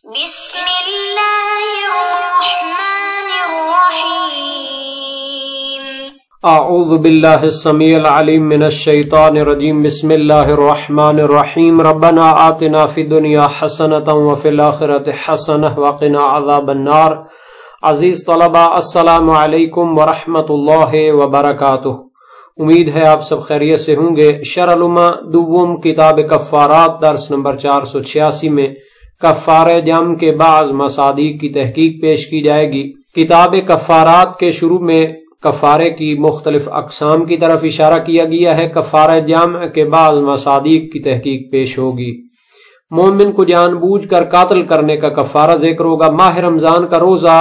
بسم اللہ الرحمن الرحیم اعوذ باللہ السمیع العلیم من الشیطان الرجیم بسم اللہ الرحمن الرحیم ربنا آتنا فی الدنیا حسنۃ وفی الآخرۃ حسنۃ وقنا عذاب النار۔ عزیز طلبہ السلام علیکم ورحمۃ اللہ وبرکاتہ، امید ہے آپ سب خیریت سے ہوں گے۔ شرح الامہ دوم کتاب کفارات درس نمبر 486 میں کفارہ جم کے بعض مصادیق کی تحقیق پیش کی جائے گی۔ کتاب کفارات کے شروع میں کفارے کی مختلف اقسام کی طرف اشارہ کیا گیا ہے۔ کفارہ جم کے بعض مصادیق کی تحقیق پیش ہوگی۔ مومن کو جان بوجھ کر قتل کرنے کا کفارہ ذکر ہوگا۔ ماہ رمضان کا روزہ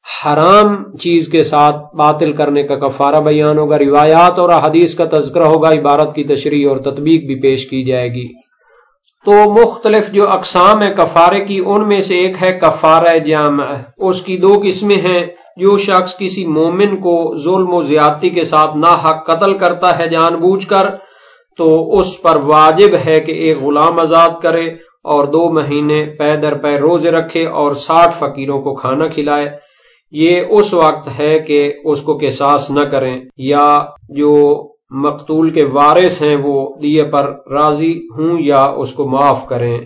حرام چیز کے ساتھ باطل کرنے کا کفارہ بیان ہوگا۔ روایات اور احادیث کا تذکرہ ہوگا۔ عبارت کی تشریح اور تطبیق بھی پیش کی جائے گی۔ تو مختلف جو اقسام ہے کفارے کی، ان میں سے ایک ہے کفارہ جامع۔ اس کی دو قسمیں ہیں۔ جو شخص کسی مومن کو ظلم و زیادتی کے ساتھ ناحق قتل کرتا ہے جان بوجھ کر، تو اس پر واجب ہے کہ ایک غلام آزاد کرے اور 2 مہینے پے در پے روزے رکھے اور 60 فقیروں کو کھانا کھلائے۔ یہ اس وقت ہے کہ اس کو قصاص نہ کریں، یا جو مقتول کے وارث ہیں وہ دیے پر راضی ہوں یا اس کو معاف کریں۔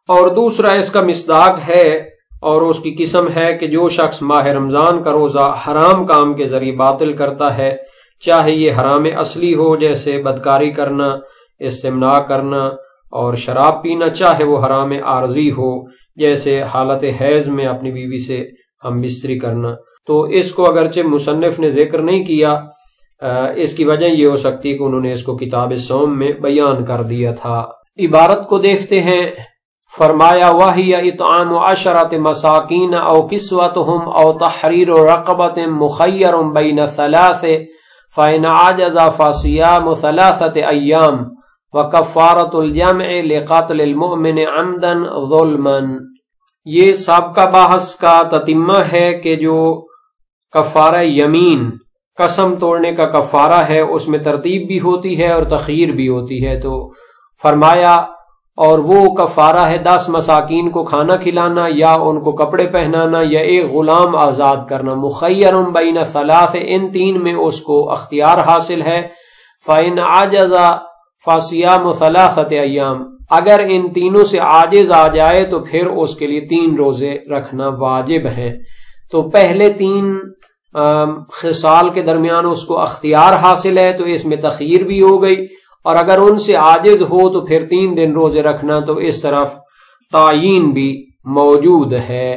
اور دوسرا اس کا مصداق ہے اور اس کی قسم ہے کہ جو شخص ماہ رمضان کا روزہ حرام کام کے ذریعے باطل کرتا ہے، چاہے یہ حرام اصلی ہو جیسے بدکاری کرنا، استمناء کرنا اور شراب پینا، چاہے وہ حرام عارضی ہو جیسے حالت حیض میں اپنی بیوی سے ہم بستری کرنا، تو اس کو اگرچہ مصنف نے ذکر نہیں کیا، اس کی وجہ یہ ہو سکتی کہ انہوں نے اس کو کتاب صوم میں بیان کر دیا تھا۔ عبارت کو دیکھتے ہیں۔ فرمایا وَهِيَ إِطْعَامُ عَشَرَةِ مَسَاكِينَ أَوْ كِسْوَتُهُمْ أَوْ تَحْرِيرُ رَقَبَةٍ مُخَيَّرٌ بَيْنَ ثَلَاثٍ فَإِنْ عَجَزَ فَصِيَامُ 3 أَيَّامٍ وَكَفَّارَةُ الْجَمْعِ لِقَتْلِ الْمُؤْمِنِ عَمْدًا ظُلْمًا۔ یہ سابقہ بحث کا تتمہ ہے کہ جو کفارہ یمین، قسم توڑنے کا کفارہ ہے، اس میں ترتیب بھی ہوتی ہے اور تخیر بھی ہوتی ہے۔ تو فرمایا اور وہ کفارہ ہے 10 مساکین کو کھانا کھلانا، یا ان کو کپڑے پہنانا، یا ایک غلام آزاد کرنا۔ مخیر بین 3، ان 3 میں اس کو اختیار حاصل ہے۔ فَإِنْ عَجَزَ فَصِيَامُ 3 أَيَّامٍ، اگر ان تینوں سے عاجز آ جائے تو پھر اس کے لیے 3 روزے رکھنا واجب ہے۔ تو پہلے 3 خصال کے درمیان اس کو اختیار حاصل ہے، تو اس میں تخیر بھی ہو گئی، اور اگر ان سے عاجز ہو تو پھر 3 دن روزے رکھنا، تو اس طرف تعیین بھی موجود ہے۔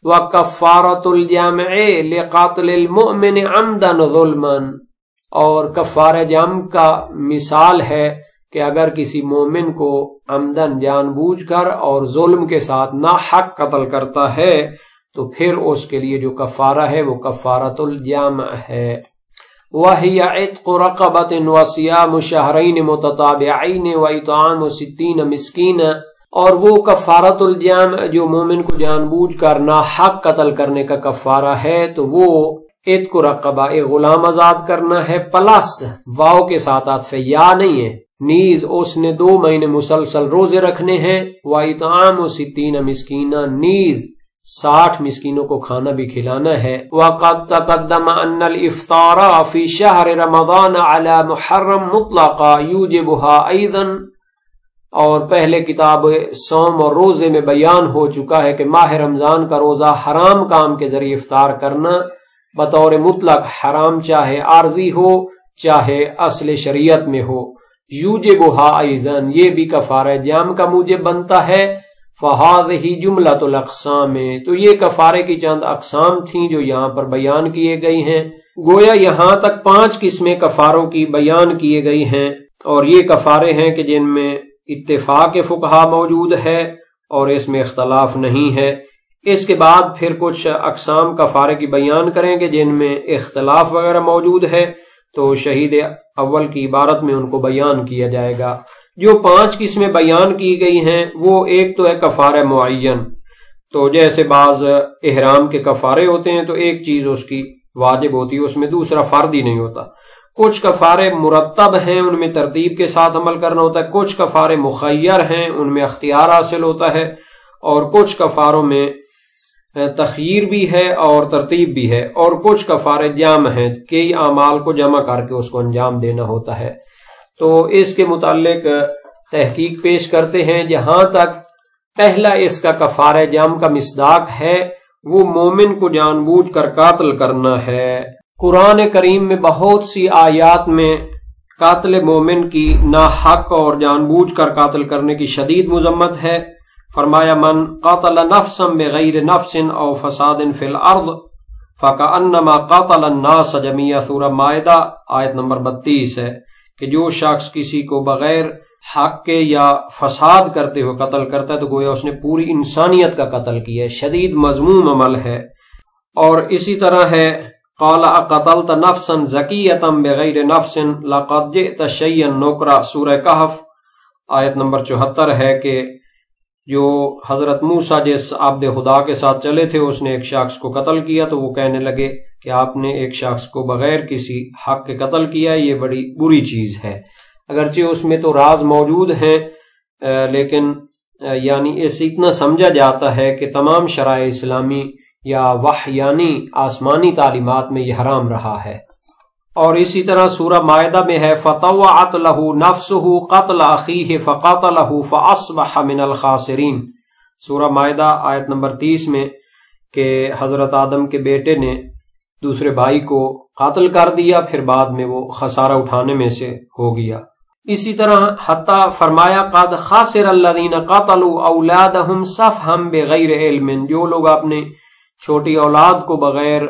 وَكَفَّارَةُ الْجَمْعِ لِقَتْلِ الْمُؤْمِنِ عَمْدًا ظُلْمًا، اور کفارہ جم کا مثال ہے کہ اگر کسی مومن کو عمدن جان بوجھ کر اور ظلم کے ساتھ ناحق قتل کرتا ہے تو پھر اس کے لیے جو کفارہ ہے وہ کفارۃ الجمع ہے۔ وَهِيَ عِتْقُ رَقَبَةٍ وَصِيَامُ شَهْرَيْنِ مُتَتَابِعَيْنِ وَإِطْعَامُ 60 مسکینا، اور وہ کفارۃ الجمع جو مومن کو جان بوجھ کر ناحق قتل کرنے کا کفارہ ہے، تو وہ عتق رقبہ، ایک غلام آزاد کرنا ہے، پلس واو کے ساتھ عطف یا نہیں ہے، نیز اس نے 2 مہینے مسلسل روزے رکھنے ہیں۔ وَإِطْعَامُ 60 مسکینا، نیز 60 مسکینوں کو کھانا بھی کھلانا ہے۔ وَقَدْ تَقَدَّمَ أَنَّ الْإِفْطَارَ فِي شَهْرِ رَمَضَانَ عَلَى مُحَرَّمٍ مُطْلَقًا يُوجِبُهَا أَيْضًا، اور پہلے کتاب صوم اور روزے میں بیان ہو چکا ہے کہ ماہ رمضان کا روزہ حرام کام کے ذریعے افطار کرنا بطور مطلق حرام، چاہے عارضی ہو چاہے اصل شریعت میں ہو۔ یوجبها أيضًا، یہ بھی کفارہ جم کا موجب بنتا ہے۔ فَهَذِهِ جُمْلَةُ الْأَقْسَامِ، تو یہ کفارے کی چند اقسام تھیں جو یہاں پر بیان کیے گئی ہیں۔ گویا یہاں تک 5 قسمیں کفاروں کی بیان کیے گئی ہیں، اور یہ کفارے ہیں کہ جن میں اتفاق فقہا موجود ہے اور اس میں اختلاف نہیں ہے۔ اس کے بعد پھر کچھ اقسام کفارے کی بیان کریں گے جن میں اختلاف وغیرہ موجود ہے، تو شہید اول کی عبارت میں ان کو بیان کیا جائے گا۔ جو 5 قسمیں بیان کی گئی ہیں وہ ایک تو ہے کفارہ معین، تو جیسے بعض احرام کے کفارے ہوتے ہیں تو ایک چیز اس کی واجب ہوتی ہے، اس میں دوسرا فرض ہی نہیں ہوتا۔ کچھ کفارے مرتب ہیں، ان میں ترتیب کے ساتھ عمل کرنا ہوتا ہے۔ کچھ کفارے مخیر ہیں، ان میں اختیار حاصل ہوتا ہے۔ اور کچھ کفاروں میں تخییر بھی ہے اور ترتیب بھی ہے، اور کچھ کفارے جامع ہیں، کئی اعمال کو جمع کر کے اس کو انجام دینا ہوتا ہے۔ تو اس کے متعلق تحقیق پیش کرتے ہیں۔ جہاں تک پہلا اس کا کفارہ جام کا مصداق ہے وہ مومن کو جان بوجھ کر قاتل کرنا ہے۔ قرآن کریم میں بہت سی آیات میں قاتل مومن کی ناحق اور جان بوجھ کر قاتل کرنے کی شدید مذمت ہے۔ فرمایا من قاتل نفسا بغیر نفس او فساد فی الارض فکأنما قاتل الناس جميعا، سورہ مائدہ آیت نمبر 32 ہے کہ جو شخص کسی کو بغیر حق کے یا فساد کرتے ہوئے قتل کرتا ہے تو گویا اس نے پوری انسانیت کا قتل کیا ہے، شدید مذموم عمل ہے۔ اور اسی طرح ہے قال اقتلت نفسا زکیۃ بغیر نفس لقد جئت شیئا نکرا، سورہ کہف آیت نمبر 74 ہے کہ جو حضرت موسیٰ جس عبد خدا کے ساتھ چلے تھے اس نے ایک شخص کو قتل کیا تو وہ کہنے لگے کہ آپ نے ایک شخص کو بغیر کسی حق کے قتل کیا، یہ بڑی بری چیز ہے۔ اگرچہ اس میں تو راز موجود ہیں لیکن یعنی اسے اتنا سمجھا جاتا ہے کہ تمام شرائع اسلامی یا وحیانی آسمانی تعلیمات میں یہ حرام رہا ہے۔ اور اسی طرح سورہ مائدہ میں ہے فطوعت لہ نفسہ قتل اخیہ فقاتلہ فاصبح من الخاسرین، سورہ مائدہ آیت نمبر 30 میں کہ حضرت آدم کے بیٹے نے دوسرے بھائی کو قاتل کر دیا، پھر بعد میں وہ خسارہ اٹھانے میں سے ہو گیا۔ اسی طرح حتیٰ فرمایا قد خاسر الذین قتلوا اولادہم سفہا بغیر علم، جو لوگ اپنے چھوٹی اولاد کو بغیر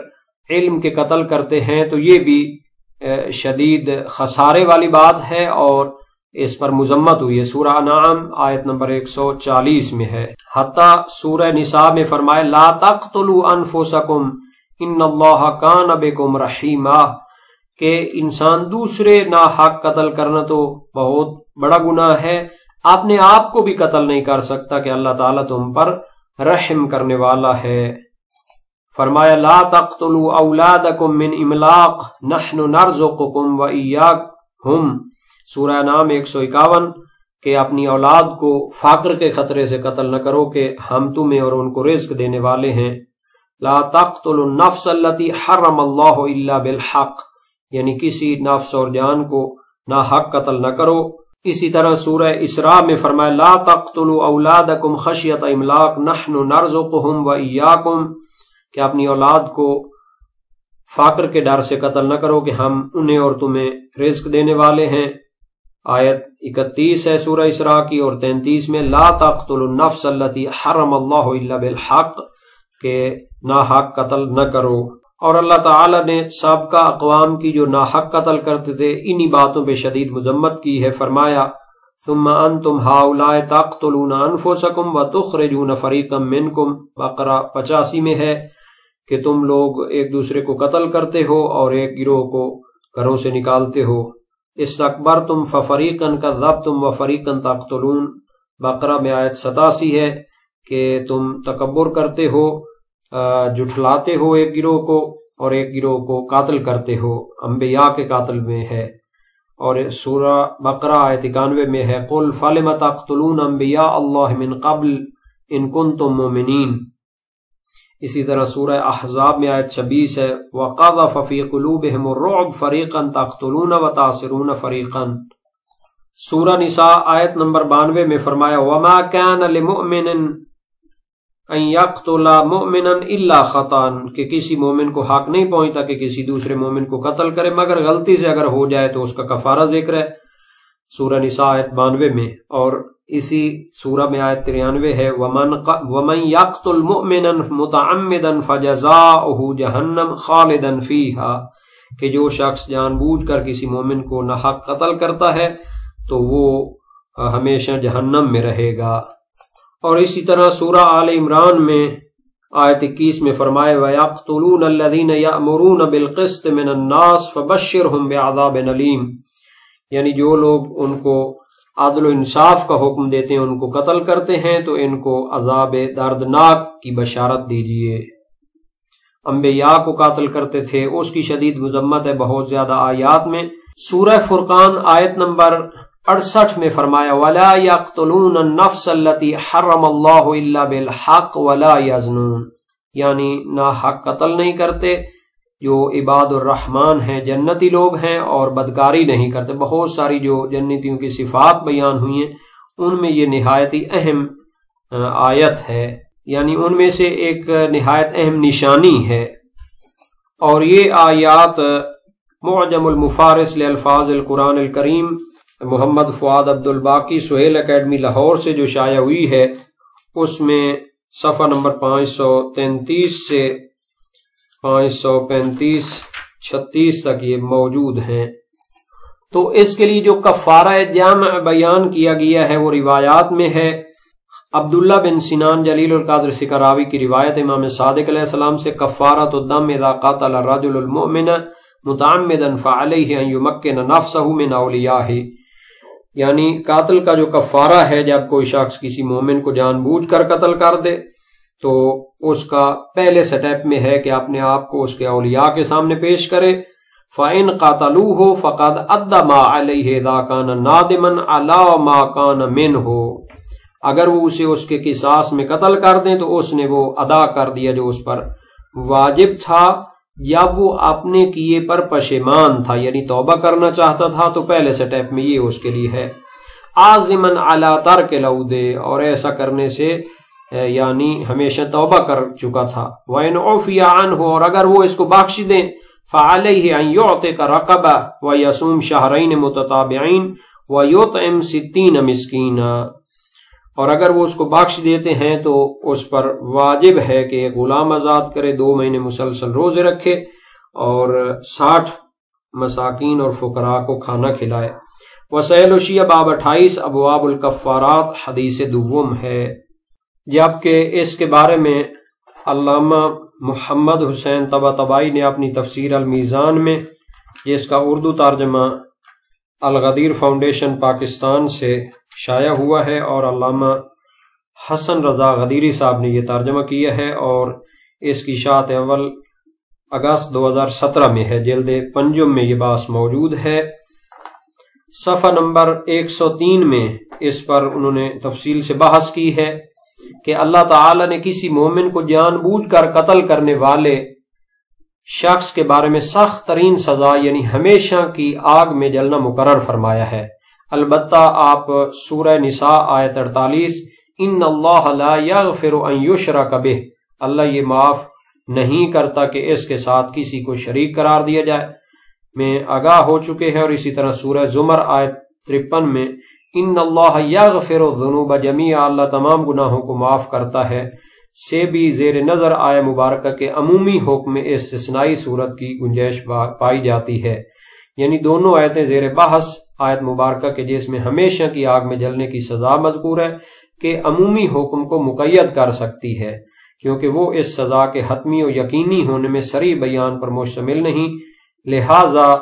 علم کے قتل کرتے ہیں تو یہ بھی شدید خسارے والی بات ہے اور اس پر مذمت ہوئی ہے۔ سورہ انعام آیت نمبر 140 میں ہے۔ حتیٰ سورہ نساء میں فرمایا لا تقتلوا انفسکم ان اللہ کان بکم رحیما، کہ انسان دوسرے ناحق قتل کرنا تو بہت بڑا گناہ ہے، اپنے آپ کو بھی قتل نہیں کر سکتا کہ اللہ تعالیٰ تم پر رحم کرنے والا ہے۔ فرمایا لا تقتلوا اولادکم من املاق نحن نرزقکم وایاکہم، سورہ انعام 151 کہ اپنی اولاد کو فقر کے خطرے سے قتل نہ کرو کہ ہم تمہیں اور ان کو رزق دینے والے ہیں۔ لا تقتلوا النفس التي حرم اللہ الا بالحق، یعنی کسی نفس اور جان کو ناحق قتل نہ کرو۔ اسی طرح سورہ اسراء میں فرمایا لا تقتلوا اولادکم خشیۃ املاق نحن نرزقہم وایاکم، کہ اپنی اولاد کو فقر کے ڈر سے قتل نہ کرو کہ ہم انہیں اور تمہیں رزق دینے والے ہیں۔ آیت 31 ہے سورہ اسراء کی، اور 33 میں لا تقتلوا النفس التي حرم اللہ الا بالحق، کہ ناحق قتل نہ کرو۔ اور اللہ تعالیٰ نے سابقہ اقوام کی جو ناحق قتل کرتے تھے انہی باتوں پہ شدید مذمت کی ہے۔ فرمایا ثم انتم ہؤلاء تقتلون انفسکم وتخرجون فریقا منکم، بقرہ 85 میں ہے کہ تم لوگ ایک دوسرے کو قتل کرتے ہو اور ایک گروہ کو گھروں سے نکالتے ہو۔ استکبرتم ففریقا کذبتم وفریقا تقتلون، بقرہ میں آیت 87 ہے کہ تم تکبر کرتے ہو، جھٹلاتے ہو ایک گروہ کو اور ایک گروہ کو قاتل کرتے ہو، انبیاء کے قاتل میں ہے۔ اور سورہ بقرہ آیت 91 میں ہے قل فلم تقتلون انبیاء اللہ من قبل ان کنتم مومنین۔ اسی طرح سورہ احزاب میں آیت 26 ہے وقذف فی قلوبہم الرعب فریقا تقتلون وتاسرون فریقا۔ سورہ نساء آیت نمبر 92 میں فرمایا وما کان لمؤمن ان یقتل مؤمنا الا خطأ، کہ کسی مومن کو حق نہیں پہنچتا کہ کسی دوسرے مومن کو قتل کرے مگر غلطی سے اگر ہو جائے تو اس کا کفارہ ذکر ہے سورہ نساء آیت 92 میں۔ اور اسی سورہ میں آیت 93 ہے ومن یقتل مؤمنا متعمدا فجزاؤہ جہنم خالدا فیہا، کہ جو شخص جان بوجھ کر کسی مومن کو ناحق قتل کرتا ہے تو وہ ہمیشہ جہنم میں رہے گا۔ اور اسی طرح سورہ آل عمران میں آیت 21 میں فرمائے وَيَقْتُلُونَ الَّذِينَ يَأْمُرُونَ بِالْقِسْطِ مِنَ النَّاسِ فَبَشِّرْهُمْ بِعَذَابٍ أَلِيمٍ، یعنی جو لوگ ان کو عدل و انصاف کا حکم دیتے ہیں ان کو قتل کرتے ہیں تو ان کو عذاب دردناک کی بشارت دیجیے۔ انبیاء کو قاتل کرتے تھے، اس کی شدید مذمت ہے بہت زیادہ آیات میں۔ سورہ فرقان آیت نمبر 68 میں فرمایا وَلَا يَقْتُلُونَ النَّفْسَ الَّتِي حَرَّمَ اللَّهُ إِلَّا بِالْحَقِّ وَلَا يَزْنُونَ، یعنی ناحق قتل نہیں کرتے، جو عباد الرحمن ہیں جنتی لوگ ہیں، اور بدکاری نہیں کرتے۔ بہت ساری جو جنتیوں کی صفات بیان ہوئی ہیں ان میں یہ نہایت ہی اہم آیت ہے، یعنی ان میں سے ایک نہایت اہم نشانی ہے۔ اور یہ آیات معجم المفارس لالفاظ القرآن الکریم محمد فؤاد عبد الباقی سہیل اکیڈمی لاہور سے جو شائع ہوئی ہے، اس میں صفحہ نمبر 533 سے 535-36 تک یہ موجود ہیں۔ تو اس کے لیے جو کفارہ جامع بیان کیا گیا ہے وہ روایات میں ہے۔ عبداللہ بن سنان جلیل القدر سکراوی کی روایت امام صادق علیہ السلام سے، کفارۃ الدم اذا قتل الرجل المؤمن متعمدا فعلیہ ان یمکن نفسہ من اولیاءہ، یعنی قاتل کا جو کفارہ ہے جب کوئی شخص کسی مومن کو جان بوجھ کر قتل کر دے تو اس کا پہلے سٹیپ میں ہے کہ اپنے آپ کو اس کے اولیاء کے سامنے پیش کرے۔ فَإِن قَتَلُوهُ فَقَدْ أَدَّى مَا عَلَيْهِ إِذَا كَانَ نَادِمًا عَلَىٰ مَا كَانَ مِنْهُ، اگر وہ اسے اس کے قصاص میں قتل کر دیں تو اس نے وہ ادا کر دیا جو اس پر واجب تھا، یا وہ اپنے کیے پر پشیمان تھا یعنی توبہ کرنا چاہتا تھا، تو پہلے سٹیپ میں یہ اس کے لیے ہے۔ عازمًا علی ترک العود، اور ایسا کرنے سے یعنی ہمیشہ توبہ کر چکا تھا۔ وَإِنْ عُفِيَ عَنْهُ، اور اگر وہ اس کو بخش دیں، فَعَلَيْهِ أَنْ يُعْتِقَ رَقَبَةً وَيَصُومَ شَهْرَيْنِ مُتَتَابِعَيْنِ وَيُطْعِمَ 60 مسکینا، اور اگر وہ اس کو بخش دیتے ہیں تو اس پر واجب ہے کہ ایک غلام آزاد کرے، 2 مہینے مسلسل روزے رکھے اور 60 مساکین اور فقراء کو کھانا کھلائے۔ وسائل الشیعہ باب 28 ابواب الکفارات حدیث دوم ہے، جبکہ اس کے بارے میں علامہ محمد حسین طباطبائی نے اپنی تفسیر المیزان میں، جس کا اردو ترجمہ الغدیر فاؤنڈیشن پاکستان سے شائع ہوا ہے، اور علامہ حسن رضا غدیری صاحب نے یہ ترجمہ کیا ہے، اور اس کی اشاعت اول اگست 2017 میں ہے، جلد پنجم میں یہ بحث موجود ہے۔ صفحہ نمبر 103 میں اس پر انہوں نے تفصیل سے بحث کی ہے کہ اللہ تعالی نے کسی مومن کو جان بوجھ کر قتل کرنے والے شخص کے بارے میں سخت ترین سزا یعنی ہمیشہ کی آگ میں جلنا مقرر فرمایا ہے۔ البتہ آپ سورہ نساء آیت 48 ان اللہ لا یغفر ان یشرک بہ، اللہ یہ معاف نہیں کرتا کہ اس کے ساتھ کسی کو شریک قرار دیا جائے، میں آگاہ ہو چکے ہیں۔ اور اسی طرح سورہ زمر آیت 53 میں ان اللہ یغفر الذنوب جمیعا، اللہ تمام گناہوں کو معاف کرتا ہے، سے بھی زیر نظر آئے مبارکہ کے عمومی حکم میں استثنائی صورت کی گنجائش پائی جاتی ہے، یعنی دونوں آیتیں زیر بحث آیت مبارکہ کے جس میں ہمیشہ کی آگ میں جلنے کی سزا مذکور ہے کہ عمومی حکم کو مقید کر سکتی ہے، کیونکہ وہ اس سزا کے حتمی و یقینی ہونے میں صریح بیان پر مشتمل نہیں، لہذا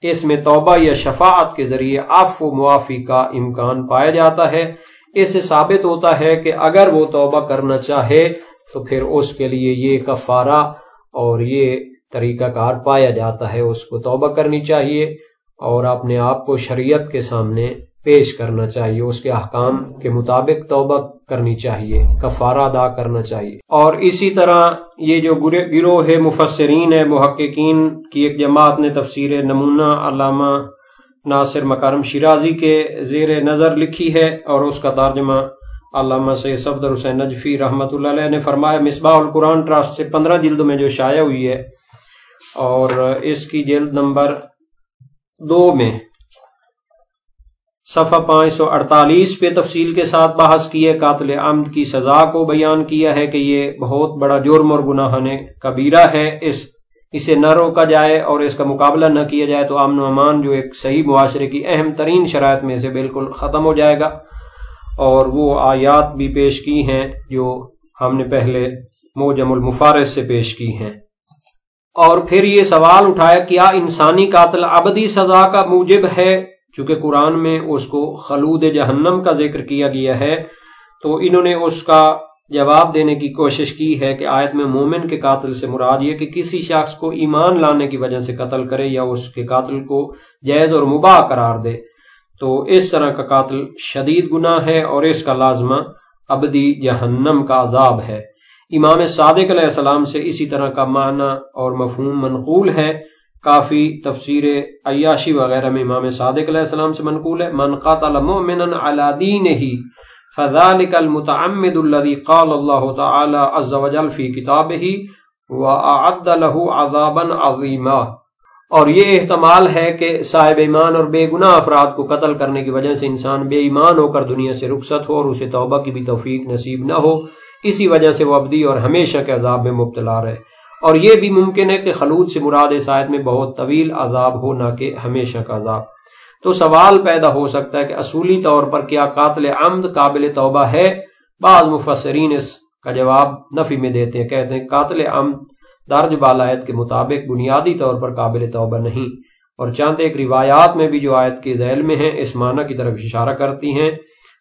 اس میں توبہ یا شفاعت کے ذریعے عفو و معافی کا امکان پایا جاتا ہے۔ اس سے ثابت ہوتا ہے کہ اگر وہ توبہ کرنا چاہے تو پھر اس کے لیے یہ کفارہ اور یہ طریقہ کار پایا جاتا ہے، اس کو توبہ کرنی چاہیے اور اپنے آپ کو شریعت کے سامنے پیش کرنا چاہیے، اس کے احکام کے مطابق توبہ کرنی چاہیے، کفارہ ادا کرنا چاہیے۔ اور اسی طرح یہ جو گروہ مفسرین ہے، محققین کی ایک جماعت نے تفسیر نمونہ علامہ ناصر مکارم شیرازی کے زیر نظر لکھی ہے، اور اس کا ترجمہ علامہ سید صفدر حسین نجفی رحمۃ اللہ علیہ نے فرمایا۔ مصباح القرآن ٹرسٹ سے 15 جلدوں میں جو شائع ہوئی ہے، اور اس کی جلد نمبر 2 میں صفحہ 548 پہ تفصیل کے ساتھ بحث کی ہے، قاتل عمد کی سزا کو بیان کیا ہے کہ یہ بہت بڑا جرم اور گناہ کبیرہ ہے، اسے نہ روکا جائے اور اس کا مقابلہ نہ کیا جائے تو امن و امان جو ایک صحیح معاشرے کی اہم ترین شرائط میں سے بالکل ختم ہو جائے گا۔ اور وہ آیات بھی پیش کی ہیں جو ہم نے پہلے موجم المفارس سے پیش کی ہیں۔ اور پھر یہ سوال اٹھایا کیا انسانی قاتل ابدی سزا کا موجب ہے؟ چونکہ قرآن میں اس کو خلود جہنم کا ذکر کیا گیا ہے، تو انہوں نے اس کا جواب دینے کی کوشش کی ہے کہ آیت میں مومن کے قاتل سے مراد یہ کہ کسی شخص کو ایمان لانے کی وجہ سے قتل کرے یا اس کے قاتل کو جائز اور مباح قرار دے، تو اس طرح کا قاتل شدید گناہ ہے اور اس کا لازمہ ابدی جہنم کا عذاب ہے۔ امام صادق علیہ السلام سے اسی طرح کا معنی اور مفہوم منقول ہے، کافی تفسیر عیاشی وغیرہ میں امام صادق علیہ السلام سے منقول ہے، من قاتل مؤمنا علی دینہ فذلک المتعمد الذی قال اللہ تعالی عز وجل فی کتابہ وَأَعَدَّ لَهُ عَذَابًا عَظِيمًا۔ اور یہ احتمال ہے کہ صاحب ایمان اور بے گناہ افراد کو قتل کرنے کی وجہ سے انسان بے ایمان ہو کر دنیا سے رخصت ہو اور اسے توبہ کی بھی توفیق نصیب نہ ہو، اسی وجہ سے وہ ابدی اور ہمیشہ کے عذاب میں مبتلا رہے۔ اور یہ بھی ممکن ہے کہ خلود سے مراد اس آیت میں بہت طویل عذاب ہو، نہ کہ ہمیشہ کا عذاب۔ تو سوال پیدا ہو سکتا ہے کہ اصولی طور پر کیا قاتل عمد قابل توبہ ہے؟ بعض مفسرین اس کا جواب نفی میں دیتے ہیں، کہتے ہیں قاتل عمد درج بالا آیت کے مطابق بنیادی طور پر قابل توبہ نہیں، اور چند ایک روایات میں بھی جو آیت کے ذیل میں ہیں اس معنی کی طرف اشارہ کرتی ہیں،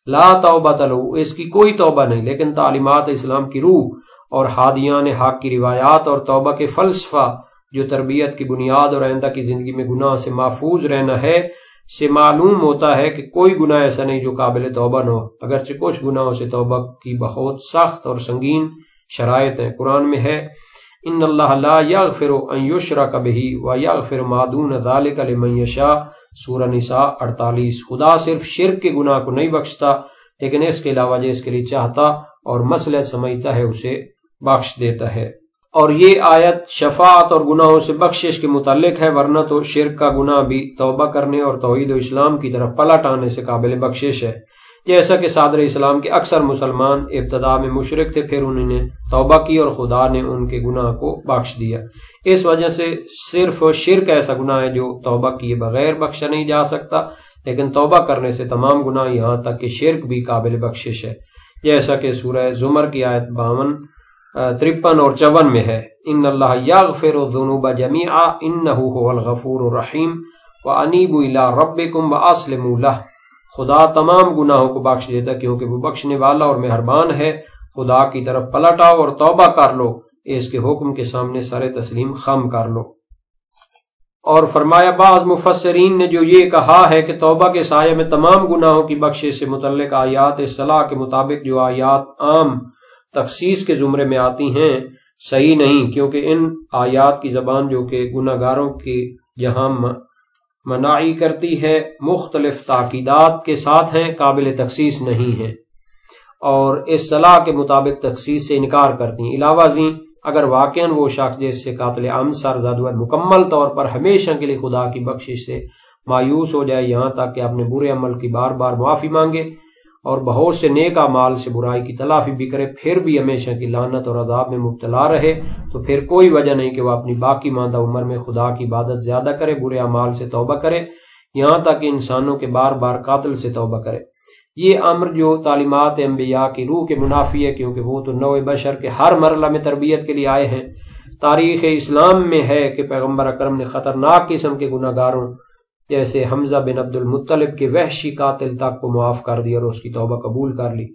لا توبۃ لہ، اس کی کوئی توبہ نہیں، لیکن تعلیمات اسلام کی روح اور ہادیان حق کی روایات اور توبہ کے فلسفہ جو تربیت کی بنیاد اور آئندہ کی زندگی میں گناہ سے محفوظ رہنا ہے سے معلوم ہوتا ہے کہ کوئی گناہ ایسا نہیں جو قابل توبہ نہ ہو، اگرچہ کچھ گناہوں سے توبہ کی بہت سخت اور سنگین شرائط ہیں۔ قرآن میں ہے ان اللہ لا یغفر ان یشرک بہ ویغفر ما دون ذلک لمن یشاء، سورہ نساء 48۔ خدا صرف شرک کے گناہ کو نہیں بخشتا، لیکن اس کے علاوہ جو اس کے لیے چاہتا اور مصلحت سمجھتا ہے اسے بخش دیتا ہے۔ اور یہ آیت شفاعت اور گناہوں سے بخشش کے متعلق ہے، ورنہ تو شرک کا گناہ بھی توبہ کرنے اور توحید و اسلام کی طرف پلٹ آنے سے قابل بخشش ہے، جیسا کہ صادر اسلام کے اکثر مسلمان ابتدا میں مشرک تھے، پھر انہوں نے توبہ کی اور خدا نے ان کے گناہ کو بخش دیا۔ اس وجہ سے صرف شرک ایسا گناہ ہے جو توبہ کیے بغیر بخشا نہیں جا سکتا، لیکن توبہ کرنے سے تمام گناہ یہاں تک کہ شرک بھی قابل بخشش ہے، جیسا کہ سورہ زمر کی آیت 52، 53 اور 54 میں ہے، ان اللہ یغفر الذنوب جمیعا انہ هو الغفور الرحیم وانیبوا الی ربکم واسلموا لہ۔ خدا تمام گناہوں کو بخش دیتا کیونکہ وہ بخشنے والا اور مہربان ہے، خدا کی طرف پلٹ آؤ اور توبہ کر لو، اس کے حکم کے سامنے سر تسلیم خم کر لو۔ اور فرمایا بعض مفسرین نے جو یہ کہا ہے کہ توبہ کے سائے میں تمام گناہوں کی بخشش سے متعلق آیات اصلاح کے مطابق جو آیات عام تخصیص کے زمرے میں آتی ہیں صحیح نہیں، کیونکہ ان آیات کی زبان جو کہ گناہ گاروں کی جہاں مناعی کرتی ہے مختلف تاکیدات کے ساتھ ہیں، قابل تخصیص نہیں ہیں، اور اس صلاح کے مطابق تخصیص سے انکار کرتی ہیں۔ علاوہ ازیں اگر واقعاً وہ شخص جس سے قاتل عمد سرزد ہوا مکمل طور پر ہمیشہ کے لیے خدا کی بخشش سے مایوس ہو جائے، یہاں تک کہ اپنے برے عمل کی بار بار معافی مانگے اور بہت سے نیک اعمال سے برائی کی تلافی بھی کرے، پھر بھی ہمیشہ کی لعنت اور عذاب میں مبتلا رہے، تو پھر کوئی وجہ نہیں کہ وہ اپنی باقی ماندہ عمر میں خدا کی عبادت زیادہ کرے، برے اعمال سے توبہ کرے، یہاں تک کہ انسانوں کے بار بار قاتل سے توبہ کرے۔ یہ امر جو تعلیمات انبیاء کی روح کے منافی ہے، کیونکہ وہ تو نوع بشر کے ہر مرحلہ میں تربیت کے لیے آئے ہیں۔ تاریخ اسلام میں ہے کہ پیغمبر اکرم نے خطرناک قسم کے گناہ گاروں جیسے حمزہ بن عبد المطلب کے وحشی قاتل تک کو معاف کر دیا اور اس کی توبہ قبول کر لی۔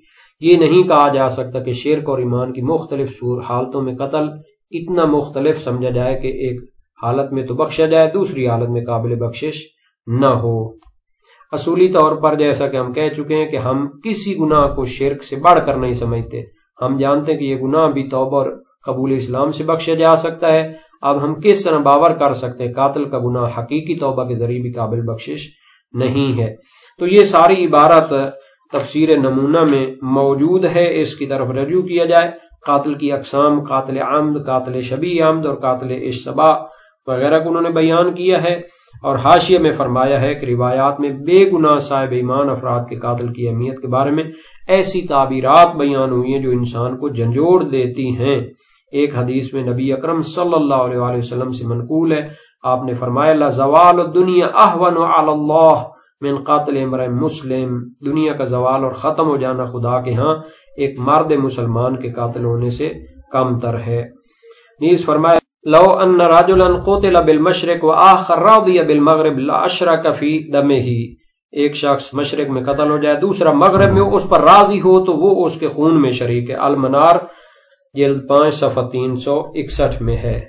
یہ نہیں کہا جا سکتا کہ شرک اور ایمان کی مختلف حالتوں میں قتل اتنا مختلف سمجھا جائے کہ ایک حالت میں تو بخشا جائے، دوسری حالت میں قابل بخشش نہ ہو۔ اصولی طور پر جیسا کہ ہم کہہ چکے ہیں کہ ہم کسی گناہ کو شرک سے بڑھ کر نہیں سمجھتے، ہم جانتے ہیں کہ یہ گناہ بھی توبہ اور قبول اسلام سے بخشا جا سکتا ہے۔ اب ہم کس طرح باور کر سکتے ہیں قاتل کا گناہ حقیقی توبہ کے ذریعے بھی قابل بخشش نہیں ہے؟ تو یہ ساری عبارت تفسیر نمونہ میں موجود ہے، اس کی طرف رجوع کیا جائے۔ قاتل کی اقسام قاتل عمد، قاتل شبیہ عمد اور قاتل اشتباہ وغیرہ کو انہوں نے بیان کیا ہے، اور حاشیے میں فرمایا ہے کہ روایات میں بے گناہ صاحب ایمان افراد کے قاتل کی اہمیت کے بارے میں ایسی تعبیرات بیان ہوئی ہیں جو انسان کو جھنجھوڑ دیتی ہیں۔ ایک حدیث میں نبی اکرم صلی اللہ علیہ وآلہ وسلم سے منقول ہے، آپ نے فرمایا لزوال الدنیا اہون علی اللہ من قاتل امرئ مسلم، دنیا کا زوال اور ختم ہو جانا خدا کے ہاں ایک مرد مسلمان کے قاتل ہونے سے کم تر ہے۔ نیز فرمایا لو ان رجلا قتل بالمشرق وآخر راضی بالمغرب لاشرک فی دمہ، ایک شخص مشرق میں قتل ہو جائے دوسرا مغرب میں اس پر راضی ہو تو وہ اس کے خون میں شریک ہے۔ المنار جلد 5 صفحہ 361 میں ہے۔